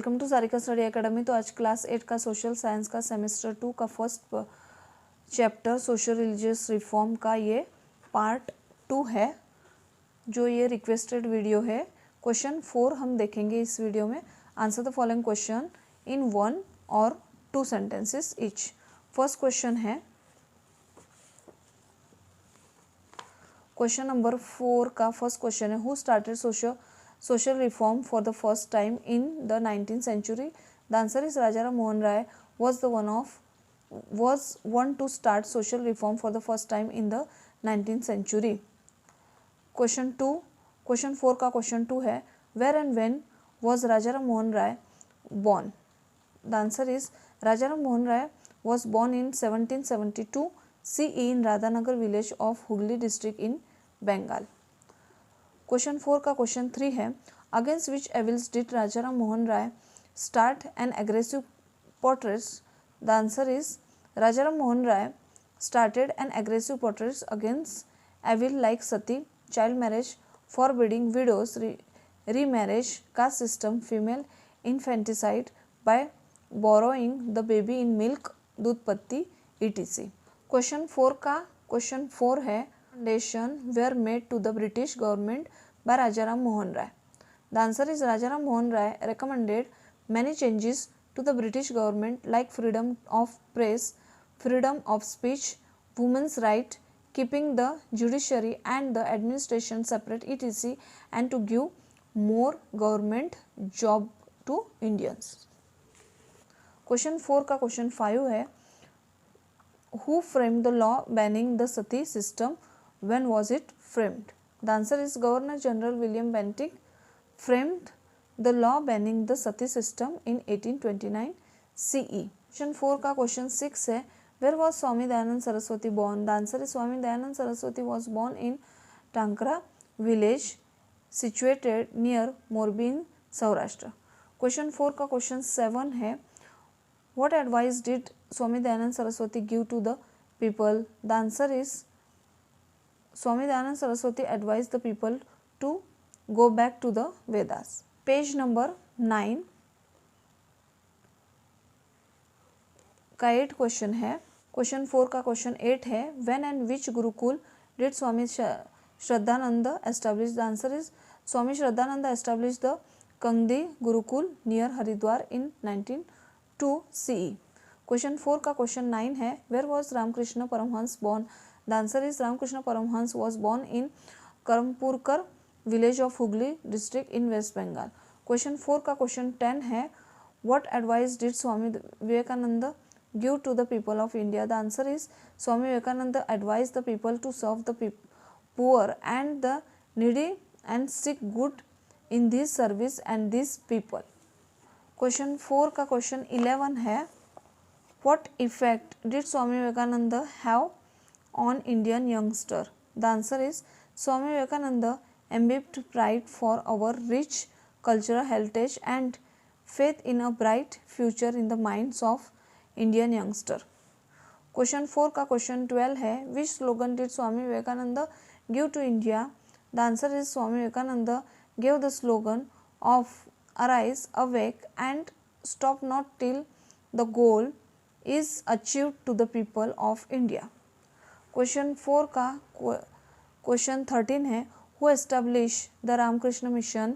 Welcome to Sarika study academy. तो आज class 8 का सोशल साइंस का सेमेस्टर 2 का first chapter social religious reform का ये पार्ट 2 है, जो ये रिक्वेस्टेड वीडियो है। क्वेश्चन 4 हम देखेंगे इस वीडियो में। Answer the following question in 1 और 2 सेंटेंसेस ईच। फर्स्ट क्वेश्चन है, क्वेश्चन नंबर 4 का फर्स्ट क्वेश्चन है, who started social reform for the first time in the 19th century? The answer is Rajaram Mohan Rai was one to start social reform for the first time in the 19th century. Question 4 का question 2 है, where and when was Rajaram Mohan Rai born? The answer is Rajaram Mohan Rai was born in 1772 CE in Radhanagar village of Hooghly district in Bengal. Question 4 का question 3 है, against which evils did Rajaram Mohan Roy start an aggressive portraits? The answer is Rajaram Mohan Roy started an aggressive portraits against evil like sati, child marriage, forbidding widows, remarriage, caste system, female infanticide, by borrowing the baby in milk, doodh patti, etc. Question 4 का question 4 है, recommendation were made to the British government by Rajaram Mohan Rai. The answer is Rajaram Mohan Rai recommended many changes to the British government like freedom of press, freedom of speech, women's right, keeping the judiciary and the administration separate, etc. and to give more government job to Indians. Question 4 का question 5 है, who framed the law banning the sati system? When was it framed? The answer is Governor General William Bentinck framed the law banning the sati system in 1829 CE. Question 4 का question 6 है, where was Swami Dayanand Saraswati born? The answer is Swami Dayanand Saraswati was born in Tankra village situated near Morbi in Saurashtra. Question 4 का question 7 है, what advice did Swami Dayanand Saraswati give to the people? The answer is Swami Dayanand Saraswati advised the people to go back to the Vedas. Page number 9 का 8 question है। Question 4 का question 8 है, when and which Gurukul did Swami Shraddhananda establish? The answer is Swami Shraddhananda established the Kangdi Gurukul near Haridwar in 1902 CE. Question 4 का question 9 है, where was Ramakrishna Paramhans born? The answer is Ramakrishna Paramhans was born in Karampurkar village of Hooghly district in West Bengal. Question 4 का question 10 है, what advice did Swami Vivekananda give to the people of India? The answer is Swami Vivekananda advised the people to serve the poor and the needy and seek good in this service and these people. Question 4 का question 11 है, what effect did Swami Vivekananda have on Indian youngster? The answer is Swami Vivekananda imbibed pride for our rich cultural heritage and faith in a bright future in the minds of Indian youngster. Question 4 का question 12 है, which slogan did Swami Vivekananda give to India? The answer is Swami Vivekananda gave the slogan of arise, awake and stop not till the goal is achieved to the people of India. Question 4 का question 13 है, who establish the Ramakrishna Mission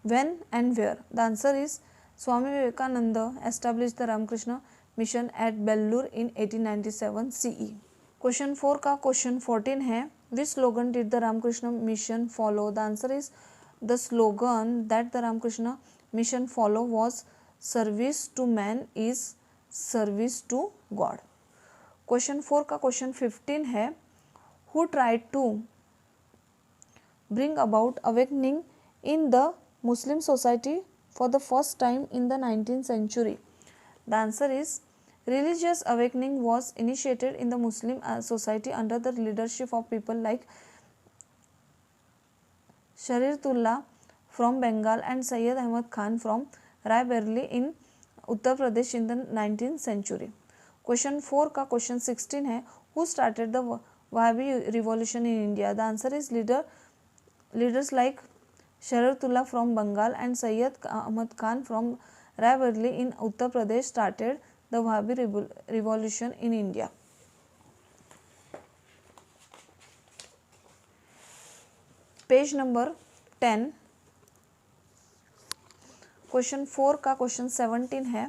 when and where? The answer is Swami Vivekananda establish the Ramakrishna Mission at Belur in 1897 CE. Question 4 का question 14 है, which slogan did the Ramakrishna Mission follow? The answer is the slogan that the Ramakrishna Mission follow was service to man is service to God. Question 4 का question 15 है, who tried to bring about awakening in the Muslim society for the first time in the 19th century? The answer is religious awakening was initiated in the Muslim society under the leadership of people like Shariatullah from Bengal and Syed Ahmad Khan from Raebareli in Uttar Pradesh in the 19th century. Question 4 का question 16 है, who started the Wahabi revolution in India? The answer is leaders like Shariatullah from Bengal and Syed Ahmad Khan from Raebareli in Uttar Pradesh started the Wahabi revolution in India. Page number 10, question 4 का question 17 है,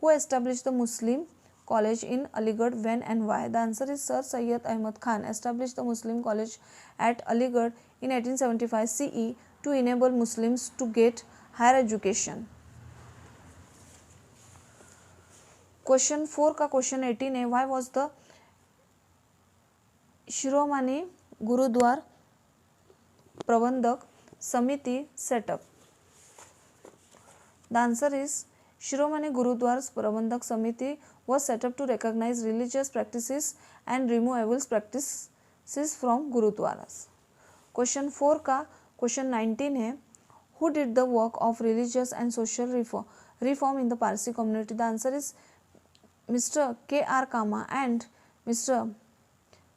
who establish the Muslim college in Aligarh when and why? The answer is Sir Syed Ahmad Khan establish the Muslim college at Aligarh in 1875 CE to enable Muslims to get higher education. Question 4 का question 18 है, why was the शिरोमणि गुरुद्वार प्रबंधक समिति setup? The answer is शिरोमणि गुरुद्वार प्रबंधक समिति was set up to recognize religious practices and remove evil practices from gurudwaras. Question 4 का question 19 है, who did the work of religious and social reform in the Parsi community? The answer is mister K.R. Cama and mister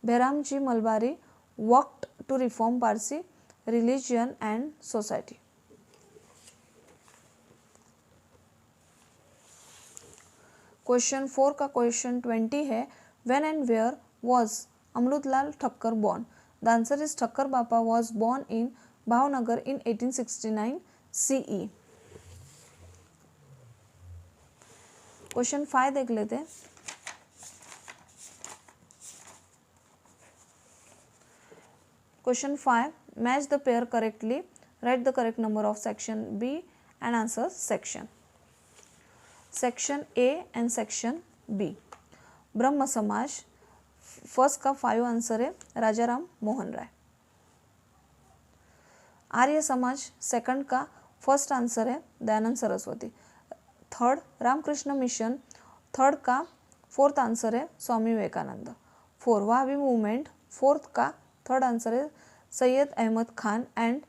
Behramji Malabari worked to reform Parsi religion and society. Question 4 का question 20 है, when and where was Amritlal Thakkar born? The answer is Thakkar Bappa was born in Bhavnagar in 1869 CE. Question 5 देख लेते हैं। Question 5, match the pair correctly, write the correct number of section B and answer section A and section B. Brahmo Samaj first का 5 answer है राजाराम मोहन राय। Arya Samaj second का first answer है Dayanand Saraswati. Third Ramakrishna Mission third का 4th answer है Swami Vivekananda. 4 Wahhabi movement 4th का 3rd answer है Syed Ahmad Khan and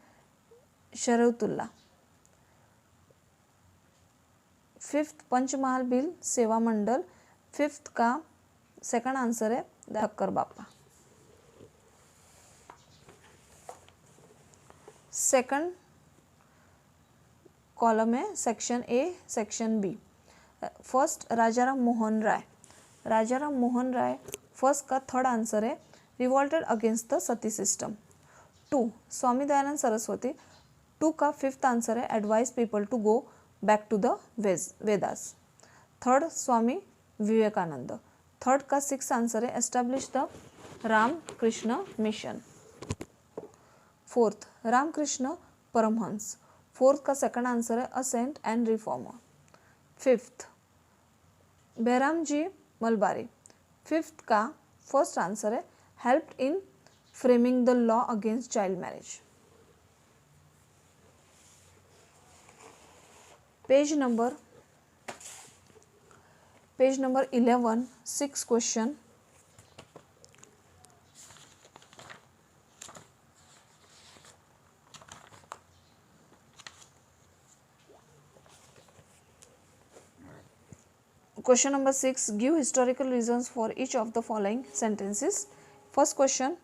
Shariatullah. 5th Panchmahal Bhil Seva Mandal 5th का 2nd answer है ठक्कर बापा। सेकंड कॉलम है section A section B. First Rajaram Mohan Roy, Rajaram Mohan Roy first का 3rd आंसर है revolted against the sati system. 2 Swami Dayanand Saraswati 2 का 5th आंसर है advise people to go back to the Vedas. 3rd Swami Vivekananda 3rd का 6th answer है establish the Ramakrishna Mission. 4th Ramakrishna Paramhansa 4th का 2nd answer है a saint and reformer. 5th Behramji Malabari 5th का 1st answer है helped in framing the law against child marriage. Page number 11 6 question. Question number 6, give historical reasons for each of the following sentences. First question,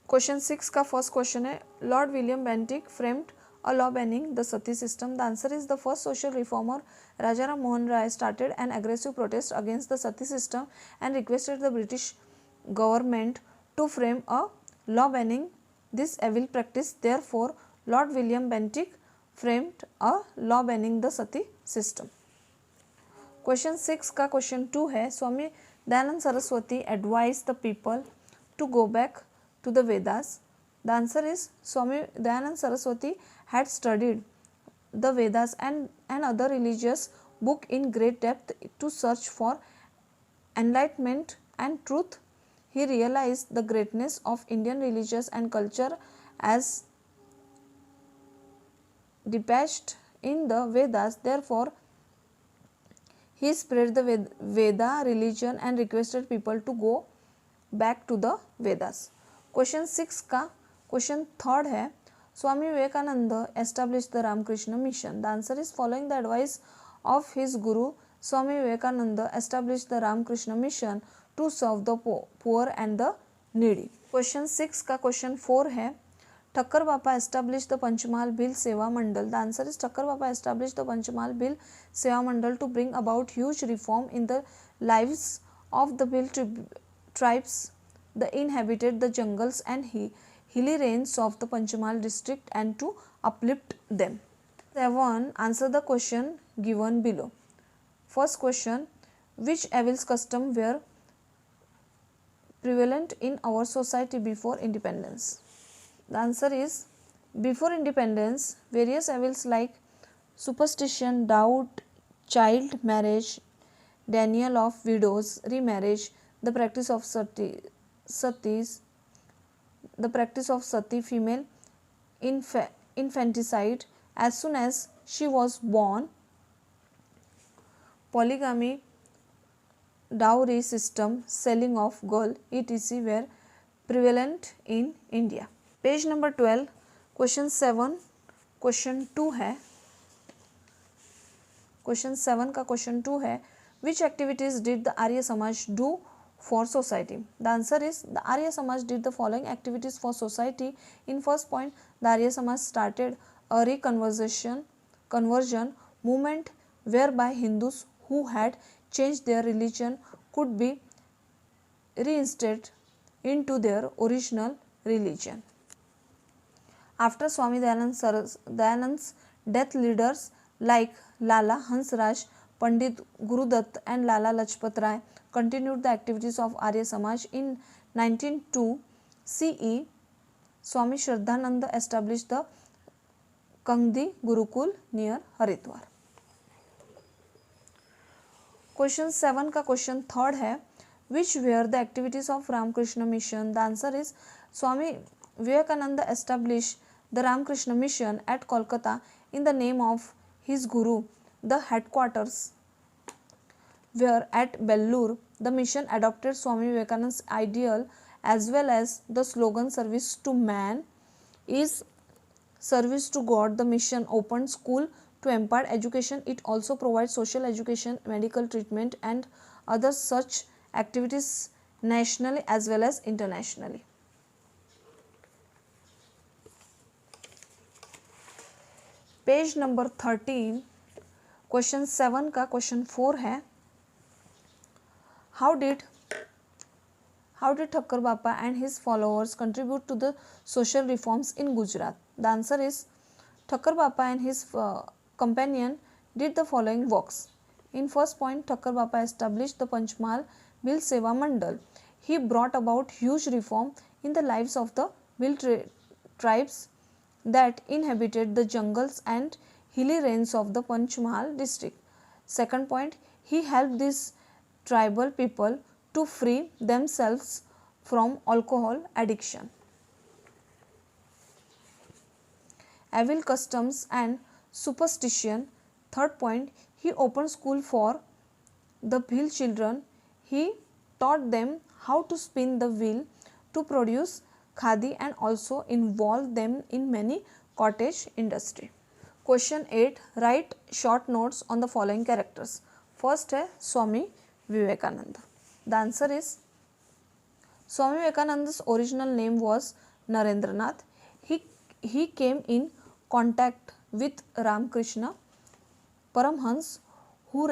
question 6 का first question है, Lord William Bentinck framed a law banning the sati system. The answer is the first social reformer Rajaram Mohan Rai started an aggressive protest against the sati system and requested the British government to frame a law banning this evil practice. Therefore, Lord William Bentinck framed a law banning the sati system. Question 6 का question 2 है, स्वामी Dayanand Saraswati advised the people to go back to the Vedas. The answer is Swami Dayanand Saraswati had studied the Vedas and other religious book in great depth to search for enlightenment and truth. He realized the greatness of Indian religious and culture as depicted in the Vedas. Therefore, he spread the Veda religion and requested people to go back to the Vedas. Question 6 का question 3rd है, Swami Vivekananda established the Ramakrishna mission. The answer is following the advice of his guru, Swami Vivekananda established the Ramakrishna mission to serve the poor and the needy. Question 6 का question 4 है, Thakkar Bapa established the Panchmal Bhil Seva Mandal? The answer is Thakkar Bapa established the Panchmal Bhil Seva Mandal to bring about huge reform in the lives of the Bhil tribes that inhabited the jungles and hilly ranges of the Panchmal district and to uplift them. 7. Answer the question given below. First question, which evils custom were prevalent in our society before independence? The answer is, before independence, various evils like superstition, doubt, child marriage, denial of widows, remarriage, the practice of satis, the practice of sati, female infanticide as soon as she was born, polygamy, dowry system, selling of girl, etc. were prevalent in India. Page number 12, question 7 question 2 है। Question 7 का question 2 है, विच activities did the Arya Samaj do for society? The answer is, the Arya Samaj did the following activities for society. In first point, the Arya Samaj started a conversion movement whereby Hindus who had changed their religion could be reinstated into their original religion. After Swami Dayanand's death, leaders like Lala Hansraj, Pandit Gurudutt and Lala Lajpat Rai continued the activities of Arya Samaj. In 1902 CE, Swami Shraddhananda established the Kangdi Gurukul near Haridwar. Question 7 का question 3rd है, which were the activities of Ramakrishna Mission? The answer is, Swami Vivekananda established the Ramakrishna Mission at Kolkata in the name of his Guru. The headquarters were at Bellur. The mission adopted Swami Vivekananda's ideal as well as the slogan "Service to man is service to God." The mission opened school to impart education. It also provides social education, medical treatment and other such activities nationally as well as internationally. Page number 13, question 7 का question 4 है, how did Thakkar Bapa and his followers contribute to the social reforms in Gujarat? The answer is, Thakkar Bapa and his companion did the following works. In first point, Thakkar Bapa established the Panchmal Bhil Seva Mandal. He brought about huge reform in the lives of the Bhil tribes that inhabited the jungles and hilly ranges of the Panchmal district. Second point, he helped these tribal people to free themselves from alcohol addiction, evil customs and superstition. Third point, he opened school for the Bhil children. He taught them how to spin the wheel to produce khadi and also involved them in many cottage industry. Question 8, write short notes on the following characters. First है Swami Vivekananda. The answer is, Swami Vivekananda's original name was Narendranath. He came in contact with Ramakrishna Paramhans who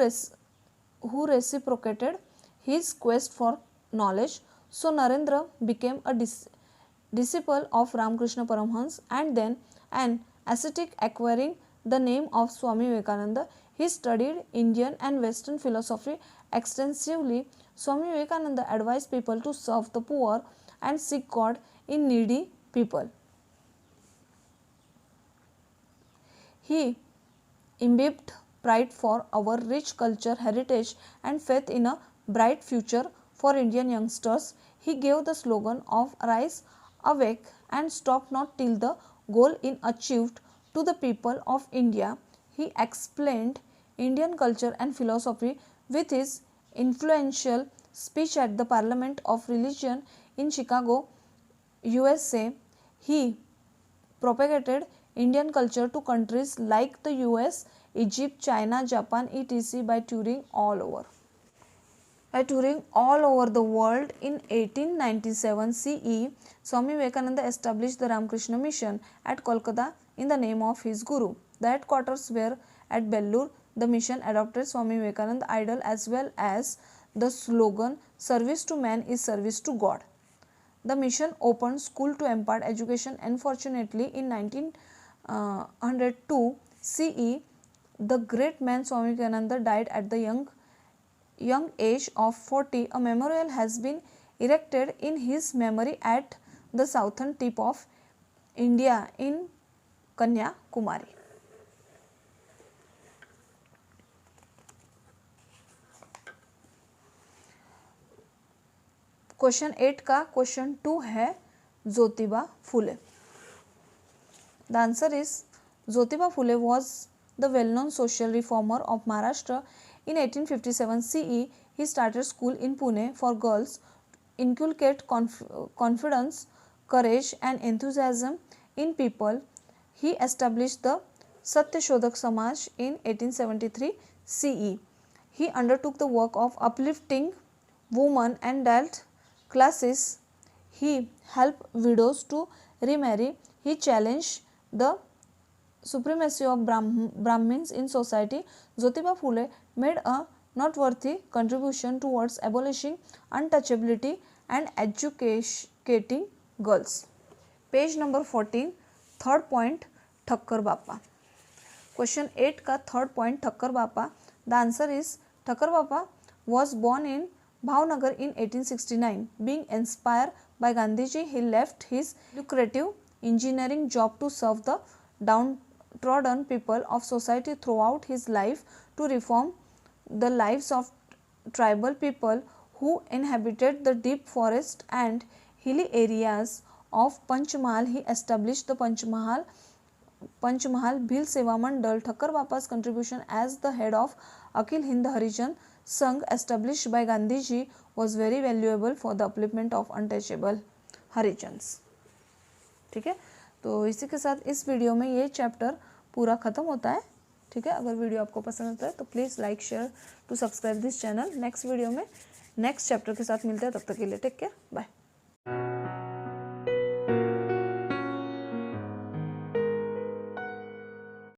reciprocated his quest for knowledge. So Narendra became a disciple of Ramakrishna Paramhans and then an ascetic acquiring the name of Swami Vivekananda. He studied Indian and Western philosophy extensively. Swami Vivekananda advised people to serve the poor and seek God in needy people. He imbibed pride for our rich culture, heritage and faith in a bright future for Indian youngsters. He gave the slogan of "Rise, awake and stop not till the goal is achieved" to the people of India. He explained Indian culture and philosophy with his influential speech at the Parliament of Religion in Chicago, USA. He propagated Indian culture to countries like the US, Egypt, China, Japan, etc. by touring all over. By touring all over the world in 1897 CE, Swami Vivekananda established the Ramakrishna Mission at Kolkata in the name of his Guru. The headquarters were at Bellur. The mission adopted Swami Vivekananda ideal as well as the slogan "Service to man is service to God." The mission opened school to impart education. Unfortunately, in 1902 CE, the great man Swami Vivekananda died at the young age of 40. A memorial has been erected in his memory at the southern tip of India in Kanyakumari. Question 8 का question 2 है Jyotiba Phule. The answer is Jyotiba Phule was the well known social reformer of Maharashtra. In 1857 CE, he started school in Pune for girls, inculcate confidence, courage and enthusiasm in people. He established the Satyashodhak Samaj in 1873 CE. He undertook the work of uplifting women and adult classes. He helped widows to remarry. He challenged the supremacy of Brahmins in society. Jyotiba Phule made a noteworthy contribution towards abolishing untouchability and educating girls. Page number 14, third point Thakkar Bappa. Question 8 का third point Thakkar Bappa. The answer is Thakkar Bappa was born in Bhavnagar in 1869. Being inspired by Gandhiji, he left his lucrative engineering job to serve the downtrodden people of society throughout his life to reform the lives of tribal people who inhabited the deep forest and hilly areas of Panchmahal. He established the Panchmahal Bhil Seva Mandal. Thakkar Bappa's contribution as the head of Akhil Hind Harijan Sangh established by Gandhiji was very valuable for the upliftment of untouchable Harijans. ठीक है, तो इसी के साथ इस video में ये chapter पूरा ख़त्म होता है. ठीक है, अगर वीडियो आपको पसंद आता है तो please like share to subscribe this channel. Next video में नेक्स्ट चैप्टर के साथ मिलते हैं. तब तक के लिए टेक केयर, बाय.